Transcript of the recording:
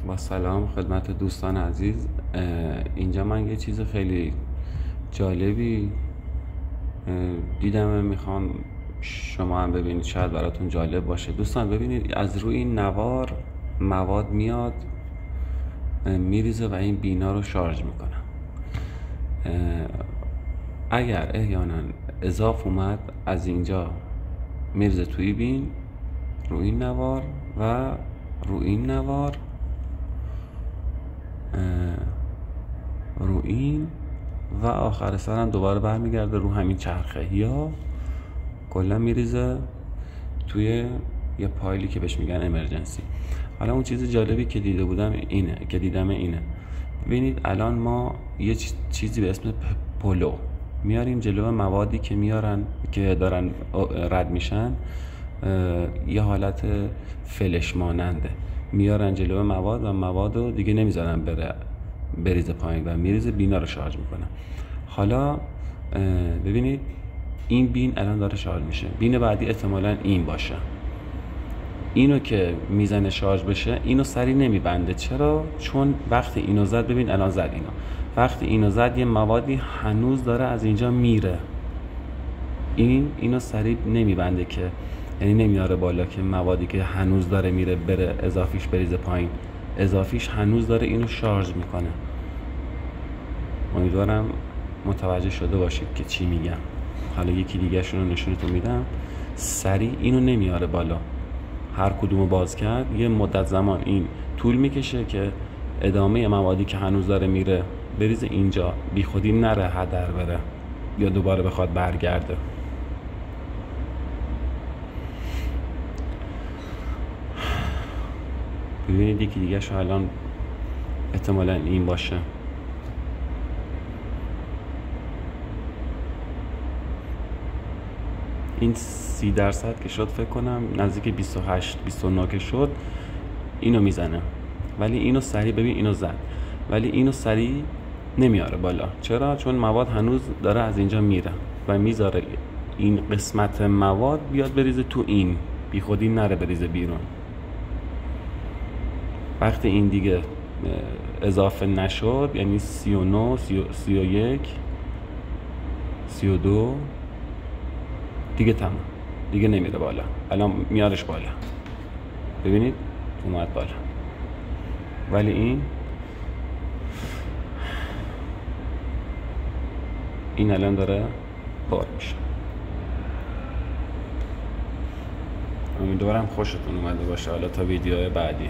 با سلام خدمت دوستان عزیز. اینجا من یه چیز خیلی جالبی دیدم، میخوام شما هم ببینید، شاید براتون جالب باشه. دوستان ببینید، از روی این نوار مواد میاد میریزه و این بینا رو شارژ میکنه. اگر احیانا اضاف اومد از اینجا میریزه توی بین، رو این نوار و رو این نوار، رو این و آخر سر هم دوباره برمیگرده رو همین چرخه، یا کلا میریزه توی یه پایلی که بهش میگن امرجنسی. حالا اون چیز جالبی که دیدم اینه. ببینید الان ما یه چیزی به اسم پلو میاریم جلو موادی که میارن که دارن رد میشن، یه حالت فلش ماننده، میارن جلو مواد و مواد رو دیگه نمیذارن بریزه پایین و میریزه، بینا رو شارژ میکنه. حالا ببینید این بین الان داره شارژ میشه، بین بعدی احتمالاً این باشه. اینو که میزنه شارژ بشه، اینو سری نمیبنده. چرا؟ چون وقتی اینو زد، ببین الان زد اینو، وقتی اینو زد یه موادی هنوز داره از اینجا میره، اینو سری نمیبنده، که یعنی نمیاره بالا که موادی که هنوز داره میره بره اضافیش بریزه پایین. اضافیش هنوز داره اینو شارژ میکنه. امیدوارم متوجه شده باشید که چی میگم. حالا یکی دیگه شون رو نشونتون میدم. سریع اینو نمیاره بالا، هر کدومو باز کرد یه مدت زمان این طول میکشه که ادامه موادی که هنوز داره میره بریزه اینجا، بی خودی نره هدر بره یا دوباره بخواد برگرده. ببینید یکی دیگه شو الان احتمالاً این باشه. این 30% که شد، فکر کنم نزدیک 28-29 که شد، اینو میزنه. ولی اینو سریع، ببین اینو زد ولی اینو سریع نمیاره بالا. چرا؟ چون مواد هنوز داره از اینجا میره و میذاره این قسمت مواد بیاد بریزه تو این، بی خودی نره بریزه بیرون. وقتی این دیگه اضافه نشد، یعنی 39 31 32 دیگه تمام، دیگه نمیره بالا. الان میارش بالا، ببینید اومد بالا، ولی این الان داره بار میشه. امیدوارم خوشتون اومده باشه. حالا تا ویدیو بعدی.